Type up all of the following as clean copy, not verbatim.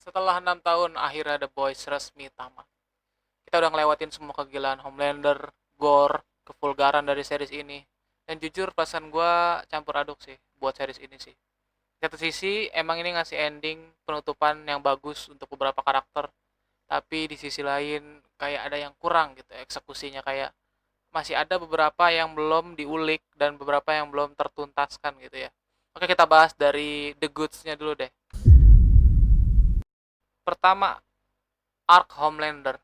Setelah 6 tahun, akhirnya The Boys resmi tamat. Kita udah ngelewatin semua kegilaan Homelander, gore, kevulgaran dari series ini. Dan jujur perasaan gue campur aduk sih buat series ini sih. Di satu sisi emang ini ngasih ending penutupan yang bagus untuk beberapa karakter, tapi di sisi lain kayak ada yang kurang gitu eksekusinya, kayak masih ada beberapa yang belum diulik dan beberapa yang belum tertuntaskan gitu ya. Oke, kita bahas dari the goods-nya dulu deh. Pertama, arc Homelander.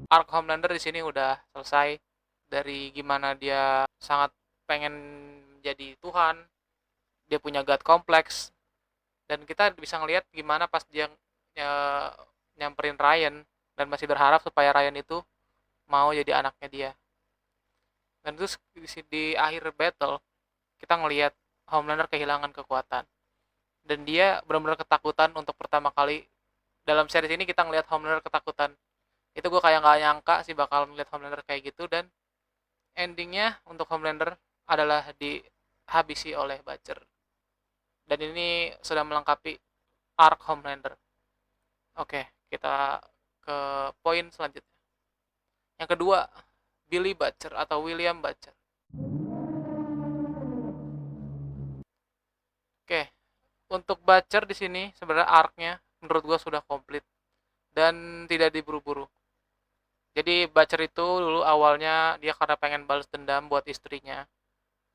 Arc Homelander di sini udah selesai, dari gimana dia sangat pengen jadi Tuhan, dia punya God Complex, dan kita bisa ngelihat gimana pas dia nyamperin Ryan dan masih berharap supaya Ryan itu mau jadi anaknya dia. Dan terus di akhir battle kita ngelihat Homelander kehilangan kekuatan dan dia benar-benar ketakutan untuk pertama kali dalam series ini. Kita ngelihat Homelander ketakutan, itu gue kayak nggak nyangka sih bakal ngeliat Homelander kayak gitu. Dan endingnya untuk Homelander adalah dihabisi oleh Butcher, dan ini sudah melengkapi arc Homelander. Oke, kita ke poin selanjutnya. Yang kedua, Billy Butcher atau William Butcher. Oke, untuk Butcher di sini sebenarnya arc-nya menurut gua sudah komplit dan tidak diburu-buru. Jadi Butcher itu dulu awalnya dia karena pengen balas dendam buat istrinya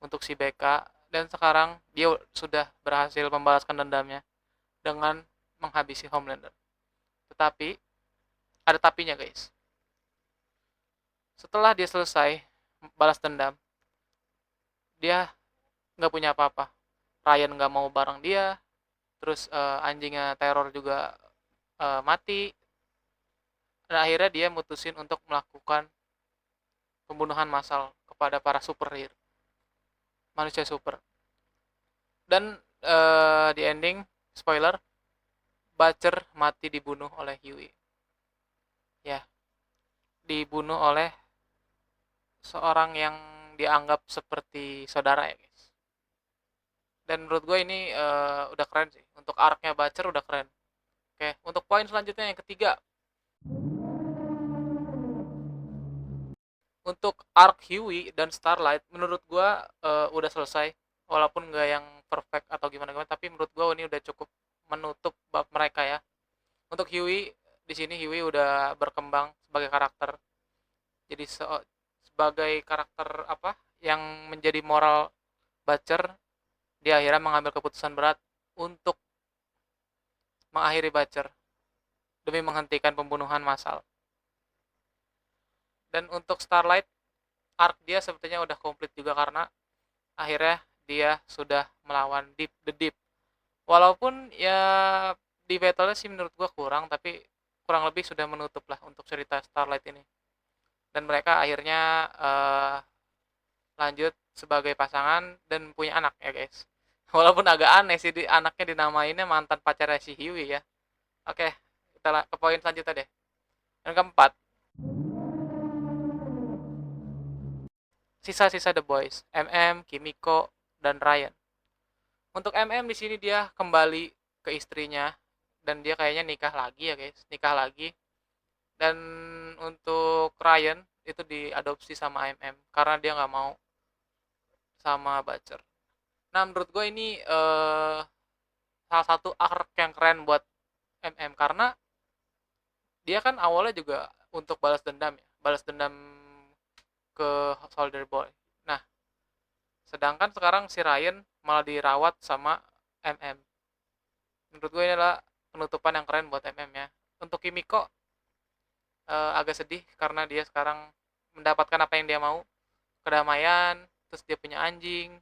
untuk si Becca, dan sekarang dia sudah berhasil membalaskan dendamnya dengan menghabisi Homelander. Tetapi ada tapinya guys. Setelah dia selesai balas dendam, dia nggak punya apa-apa. Ryan nggak mau bareng dia, terus anjingnya Terror juga mati, dan akhirnya dia mutusin untuk melakukan pembunuhan massal kepada para superhero, manusia super. Dan di ending, spoiler, Butcher mati dibunuh oleh Huey. Ya, dibunuh oleh seorang yang dianggap seperti saudara ya guys. Dan menurut gue ini udah keren sih. Untuk arc-nya Butcher udah keren. Oke, untuk poin selanjutnya yang ketiga. Untuk arc Huey dan Starlight menurut gue udah selesai. Walaupun nggak yang perfect atau gimana-gimana, tapi menurut gue ini udah cukup menutup bab mereka ya. Untuk Huey, di sini Huey udah berkembang sebagai karakter. Jadi sebagai karakter apa yang menjadi moral Butcher, dia akhirnya mengambil keputusan berat untuk mengakhiri Butcher demi menghentikan pembunuhan massal. Dan untuk Starlight, arc dia sepertinya udah komplit juga karena akhirnya dia sudah melawan The Deep. Walaupun ya di battle sih menurut gua kurang, tapi kurang lebih sudah menutup lah untuk cerita Starlight ini. Dan mereka akhirnya lanjut sebagai pasangan dan punya anak ya guys. Walaupun agak aneh sih anaknya dinamainnya mantan pacarnya si Hiwi ya. Oke, kita ke poin selanjutnya deh. Yang keempat, sisa-sisa The Boys, MM, Kimiko, dan Ryan. Untuk MM di sini dia kembali ke istrinya dan dia kayaknya nikah lagi ya guys, nikah lagi. Dan untuk Ryan itu diadopsi sama MM karena dia nggak mau sama Butcher. Nah menurut gue ini salah satu arc yang keren buat MM karena dia kan awalnya juga untuk balas dendam ya, balas dendam ke Soldier Boy. Nah, sedangkan sekarang si Ryan malah dirawat sama MM. Menurut gue ini adalah penutupan yang keren buat MM ya. Untuk Kimiko agak sedih karena dia sekarang mendapatkan apa yang dia mau, kedamaian, terus dia punya anjing,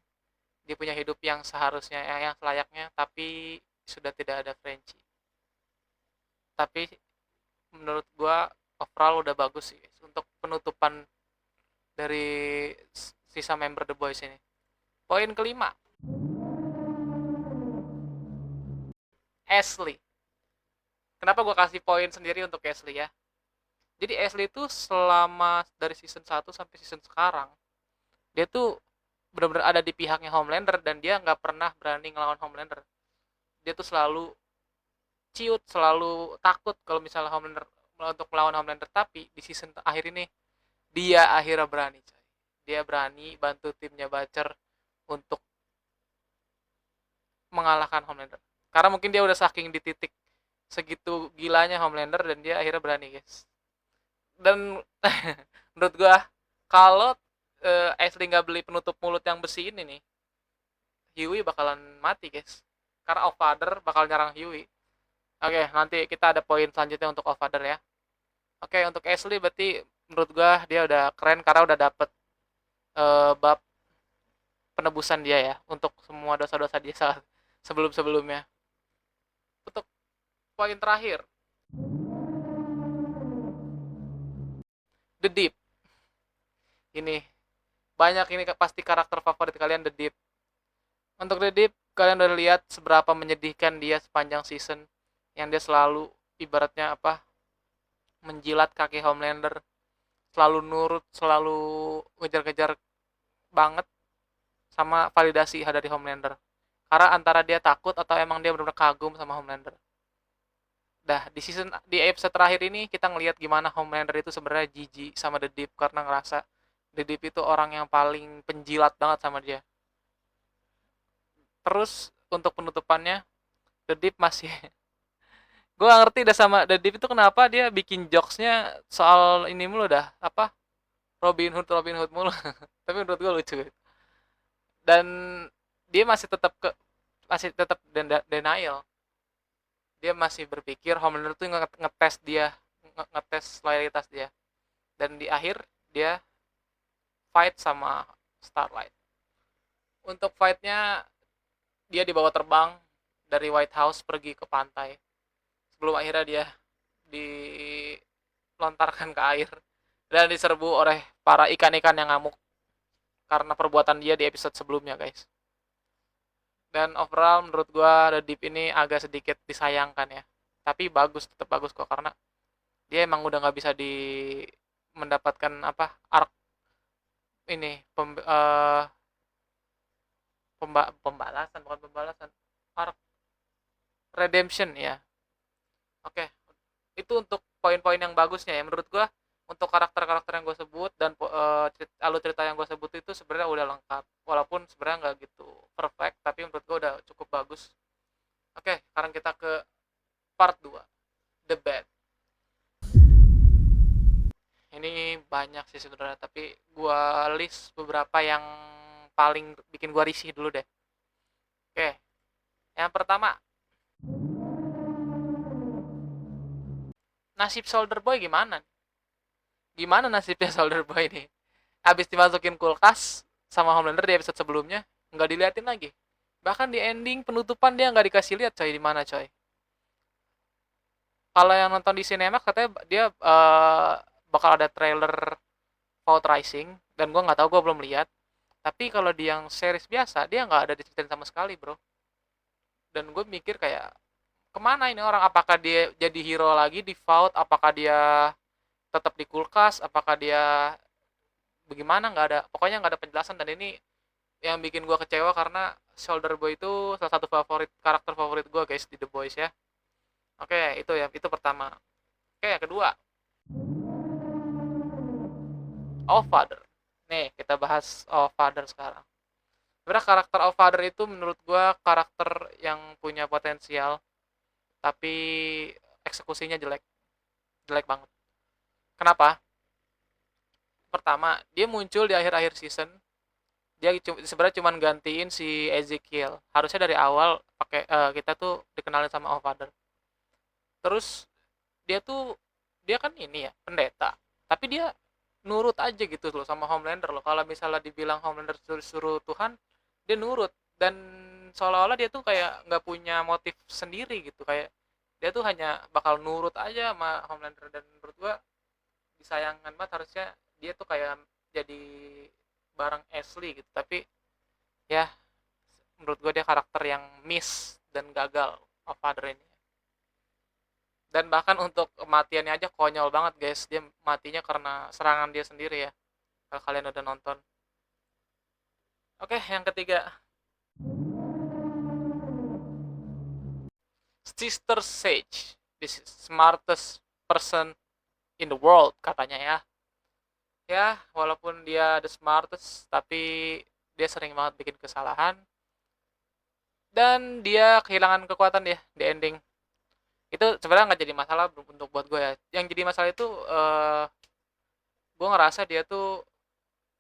dia punya hidup yang seharusnya yang selayaknya, tapi sudah tidak ada Frenchie. Tapi menurut gua overall udah bagus sih untuk penutupan dari sisa member The Boys ini. Poin kelima, Ashley. Kenapa gua kasih poin sendiri untuk Ashley ya? Jadi Ashley itu selama dari season 1 sampai season sekarang, dia tuh benar-benar ada di pihaknya Homelander dan dia nggak pernah berani ngelawan Homelander. dia tuh selalu ciut, selalu takut kalau misalnya Homelander untuk melawan Homelander, tapi di season akhir ini dia akhirnya berani, coy. Dia berani bantu timnya Butcher untuk mengalahkan Homelander. Karena mungkin dia udah saking di titik segitu gilanya Homelander dan dia akhirnya berani, guys. Dan menurut gua kalau Ashley nggak beli penutup mulut yang besi ini nih, Huey bakalan mati, guys. Karena All-Father bakal nyerang Huey. Oke, nanti kita ada poin selanjutnya untuk All-Father ya. Oke, untuk Ashley berarti menurut gua dia udah keren karena udah dapet bab penebusan dia ya untuk semua dosa-dosa dia saat sebelum-sebelumnya. Untuk poin terakhir, The Deep. Ini banyak ini pasti karakter favorit kalian, The Deep. Untuk The Deep, kalian udah lihat seberapa menyedihkan dia sepanjang season, yang dia selalu ibaratnya apa, menjilat kaki Homelander, selalu nurut, selalu ngejar-ngejar banget sama validasi dari Homelander. Karena antara dia takut atau emang dia benar-benar kagum sama Homelander. Dah di episode terakhir ini kita ngelihat gimana Homelander itu sebenarnya jijik sama The Deep karena ngerasa The Deep itu orang yang paling penjilat banget sama dia. Terus untuk penutupannya, The Deep masih gue gak ngerti dah sama The Deep itu kenapa dia bikin jokesnya soal ini mulu dah, apa, Robin Hood mulu. Tapi menurut gue lucu. Dan dia masih tetap denial. Dia masih berpikir Homelander tuh ngetes dia, ngetes loyalitas dia. Dan di akhir dia fight sama Starlight. Untuk fightnya dia dibawa terbang dari White House pergi ke pantai sebelum akhirnya dia dilontarkan ke air dan diserbu oleh para ikan-ikan yang ngamuk karena perbuatan dia di episode sebelumnya, guys. Dan overall menurut gua The Deep ini agak sedikit disayangkan ya, tapi bagus, tetap bagus kok karena dia emang udah nggak bisa mendapatkan apa, arc ini pembalasan, bukan pembalasan, arc redemption ya. Oke, itu untuk poin-poin yang bagusnya ya menurut gua. Untuk karakter-karakter yang gue sebut dan alur cerita yang gue sebut itu sebenarnya udah lengkap, walaupun sebenarnya nggak gitu perfect, tapi menurut gue udah cukup bagus. Oke, sekarang kita ke part 2, The Bad. Ini banyak sih sebenarnya, tapi gue list beberapa yang paling bikin gue risih dulu deh. Oke, yang pertama, nasib Soldier Boy gimana? Gimana nasibnya Soldier Boy ini? Habis dimasukin kulkas sama Homelander di episode sebelumnya, nggak diliatin lagi. Bahkan di ending penutupan dia nggak dikasih lihat, coy, di mana, coy. Kalau yang nonton di Cinemax katanya dia bakal ada trailer Vault Rising, dan gue nggak tahu, gue belum lihat. Tapi kalau di yang series biasa dia nggak ada diceritain sama sekali, bro. Dan gue mikir kayak kemana ini orang, apakah dia jadi hero lagi di Vault, apakah dia tetap di kulkas, apakah dia bagaimana, nggak ada, pokoknya nggak ada penjelasan. Dan ini yang bikin gue kecewa karena Soldier Boy itu salah satu karakter favorit gue, guys, di The Boys ya. Oke, itu ya, itu pertama. Oke, yang kedua, All Father. Nih, kita bahas All Father sekarang. Sebenarnya karakter All Father itu menurut gue karakter yang punya potensial, tapi eksekusinya jelek. Jelek banget. Kenapa? Pertama, dia muncul di akhir-akhir season. Dia sebenarnya cuma gantiin si Ezekiel. Harusnya dari awal kita tuh dikenalin sama All Father. Terus dia kan ini ya, pendeta. Tapi dia nurut aja gitu loh sama Homelander loh. Kalau misalnya dibilang Homelander suruh Tuhan, dia nurut. Dan seolah-olah dia tuh kayak nggak punya motif sendiri gitu, kayak dia tuh hanya bakal nurut aja sama Homelander. Dan menurut gua disayangkan banget, harusnya dia tuh kayak jadi bareng Ashley gitu. Tapi ya menurut gua dia karakter yang miss dan gagal of Father ini. Dan bahkan untuk kematiannya aja konyol banget, guys. Dia matinya karena serangan dia sendiri ya, kalau kalian udah nonton. Oke, yang ketiga, Sister Sage, this is smartest person in the world katanya ya. Ya, walaupun dia the smartest, tapi dia sering banget bikin kesalahan dan dia kehilangan kekuatan dia di ending. Itu sebenarnya nggak jadi masalah untuk buat gue ya. Yang jadi masalah itu gue ngerasa dia tuh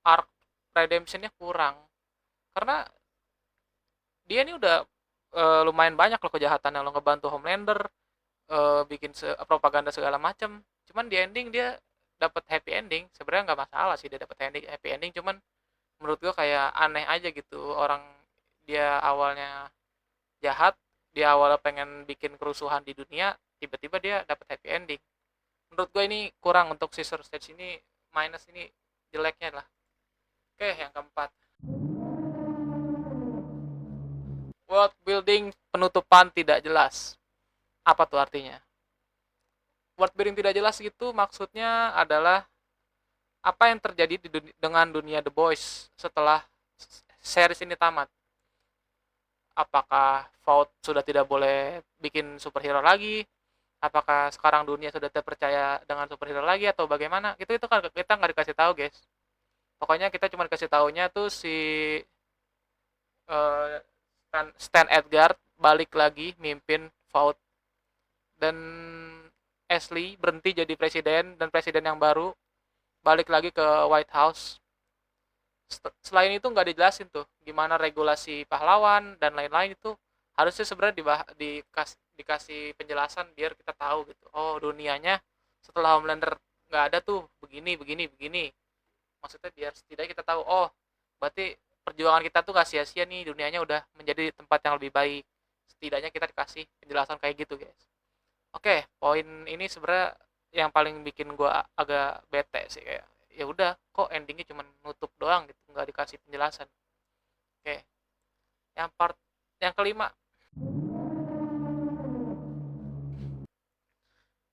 arc redemptionnya kurang, karena dia ini udah lumayan banyak loh kejahatan yang lo ngebantu Homelander, bikin propaganda segala macam. Cuman di ending dia dapat happy ending. Sebenarnya nggak masalah sih dia dapat happy ending, cuman menurut gue kayak aneh aja gitu. Orang dia awalnya jahat, dia awalnya pengen bikin kerusuhan di dunia, tiba-tiba dia dapat happy ending. Menurut gue ini kurang untuk Sister Stage ini, minus ini jeleknya lah. Oke, yang keempat, world building penutupan tidak jelas. Apa tuh artinya? World building tidak jelas itu maksudnya adalah apa yang terjadi dengan dunia The Boys setelah series ini tamat. Apakah Vought sudah tidak boleh bikin superhero lagi? Apakah sekarang dunia sudah terpercaya dengan superhero lagi atau bagaimana? Itu kan kita nggak dikasih tahu, guys. Pokoknya kita cuma dikasih tahunya tuh si Stan Edgar balik lagi mimpin Vought, dan Ashley berhenti jadi presiden, dan presiden yang baru balik lagi ke White House. Selain itu nggak dijelasin tuh gimana regulasi pahlawan dan lain-lain. Itu harusnya sebenarnya dikasih penjelasan biar kita tahu gitu. Oh, dunianya setelah Homelander nggak ada tuh begini begini begini. Maksudnya biar setidaknya kita tahu, oh berarti perjuangan kita tuh gak sia-sia nih, dunianya udah menjadi tempat yang lebih baik. Setidaknya kita dikasih penjelasan kayak gitu, guys. Oke, poin ini sebenarnya yang paling bikin gue agak bete sih, kayak ya udah kok endingnya cuma nutup doang gitu, nggak dikasih penjelasan. Oke, yang part yang kelima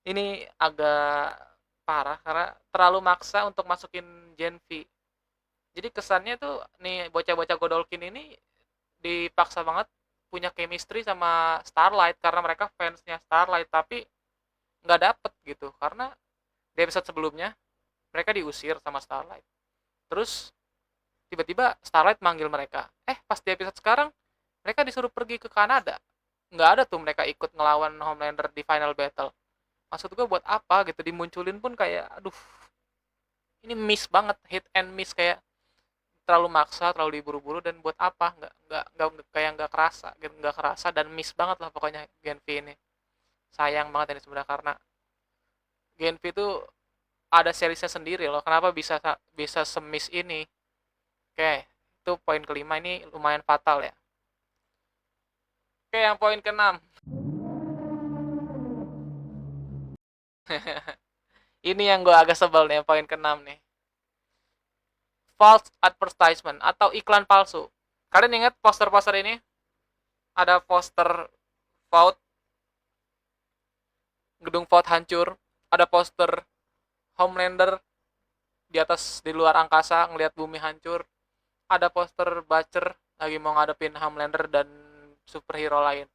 ini agak parah karena terlalu maksa untuk masukin Gen V. Jadi kesannya tuh nih bocah-bocah Godolkin ini dipaksa banget punya chemistry sama Starlight karena mereka fansnya Starlight, tapi nggak dapet gitu karena di episode sebelumnya mereka diusir sama Starlight. Terus tiba-tiba Starlight manggil mereka. Pas di episode sekarang mereka disuruh pergi ke Kanada. Nggak ada tuh mereka ikut ngelawan Homelander di final battle. Maksud gue buat apa gitu, dimunculin pun kayak aduh, ini miss banget, hit and miss, kayak terlalu maksa, terlalu diburu-buru, dan buat apa, nggak kayak nggak kerasa gitu, nggak kerasa dan miss banget lah pokoknya Gen V ini. Sayang banget ini sebenarnya karena Gen V itu ada seriesnya sendiri loh, kenapa bisa bisa semis ini. Oke, itu poin kelima, ini lumayan fatal ya. Oke, yang poin keenam. Ini yang gue agak sebel nih, poin keenam nih. False advertisement atau iklan palsu. Kalian ingat poster-poster ini? Ada poster Vault, gedung Vault hancur. Ada poster Homelander di luar angkasa ngelihat bumi hancur. Ada poster Butcher lagi mau ngadepin Homelander dan superhero lain.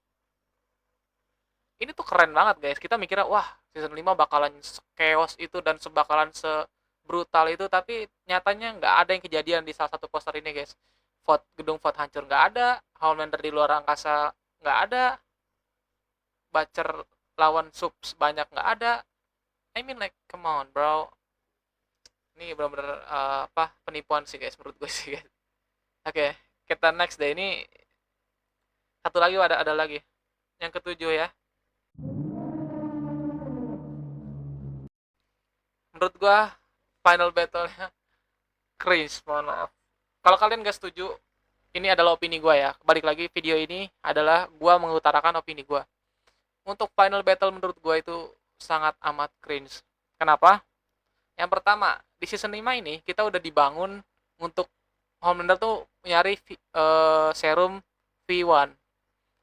Ini tuh keren banget, guys. Kita mikirnya wah, season 5 bakalan chaos itu dan sebakalan sebrutal itu, tapi nyatanya nggak ada yang kejadian di salah satu poster ini, guys. Gedung Fort hancur nggak ada, Homelander di luar angkasa nggak ada, Butcher lawan Subs banyak nggak ada. I mean like come on bro, ini benar-benar penipuan sih, guys, menurut gue sih, guys. Oke, kita next deh. Ini satu lagi, ada lagi yang ketujuh ya. Menurut gua final battle-nya cringe, mohon maaf. Kalau kalian gak setuju, ini adalah opini gua ya. Balik lagi, video ini adalah gua mengutarakan opini gua. Untuk final battle menurut gua itu sangat amat cringe. Kenapa? Yang pertama, di season 5 ini kita udah dibangun untuk Homelander tuh nyari serum V1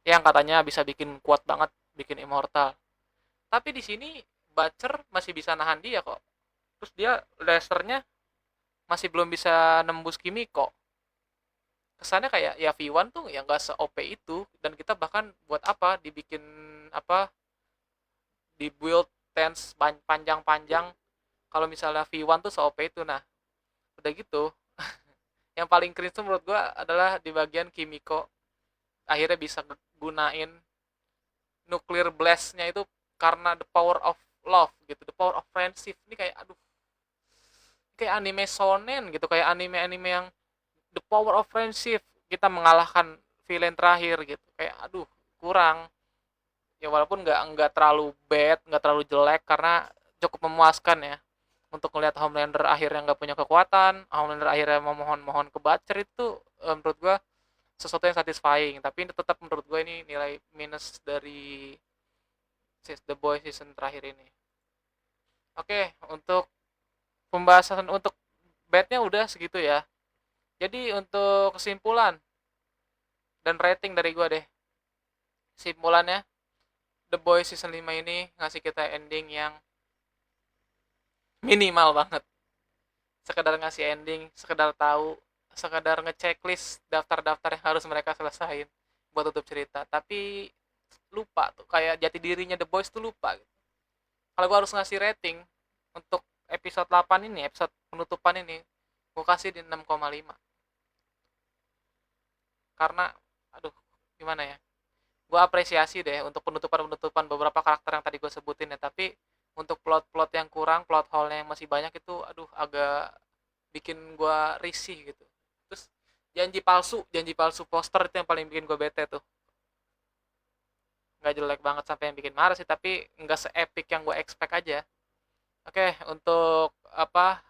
yang katanya bisa bikin kuat banget, bikin immortal. Tapi di sini Butcher masih bisa nahan dia kok. Terus dia lasernya masih belum bisa nembus Kimiko. kesannya kayak ya V1 tuh ya nggak se-OP itu, dan kita bahkan buat apa dibikin apa di build tense panjang-panjang kalau misalnya V1 tuh se-OP itu. Nah udah gitu, yang paling cringe tuh menurut gua adalah di bagian Kimiko akhirnya bisa gunain nuclear blast-nya itu karena the power of love gitu, the power of friendship. Ini kayak aduh, kayak anime shonen gitu, kayak anime-anime yang the power of friendship, kita mengalahkan villain terakhir gitu, kayak aduh kurang. Ya walaupun nggak terlalu bad, nggak terlalu jelek, karena cukup memuaskan ya untuk melihat Homelander akhirnya nggak punya kekuatan, Homelander akhirnya memohon-mohon ke Butcher. Itu menurut gua sesuatu yang satisfying. Tapi tetap menurut gue ini nilai minus dari The Boys season terakhir ini. Oke, untuk pembahasan untuk bednya udah segitu ya. Jadi untuk kesimpulan dan rating dari gue deh. Kesimpulannya, The Boys season 5 ini ngasih kita ending yang minimal banget. Sekedar ngasih ending, sekedar tahu, sekedar ngechecklist daftar-daftar yang harus mereka selesain buat tutup cerita. Tapi lupa tuh, kayak jati dirinya The Boys tuh lupa gitu. Kalau gue harus ngasih rating untuk episode 8 ini, episode penutupan ini, gue kasih di 6,5. Karena aduh, gimana ya, gue apresiasi deh untuk penutupan-penutupan beberapa karakter yang tadi gue sebutin ya. Tapi untuk plot-plot yang kurang, plot hole-nya yang masih banyak itu aduh agak bikin gue risih gitu. Terus janji palsu poster itu yang paling bikin gue bete tuh. Nggak jelek banget sampai yang bikin marah sih, tapi nggak se-epic yang gue expect aja. Oke, untuk apa,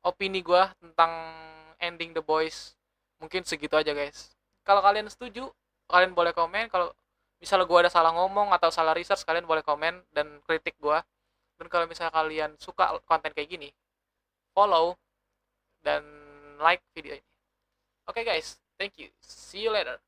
opini gue tentang ending The Boys mungkin segitu aja guys. Kalau kalian setuju, kalian boleh komen. Kalau misalnya gue ada salah ngomong atau salah research, kalian boleh komen dan kritik gue. Dan kalau misalnya kalian suka konten kayak gini, follow dan like video ini. Oke guys, thank you, see you later.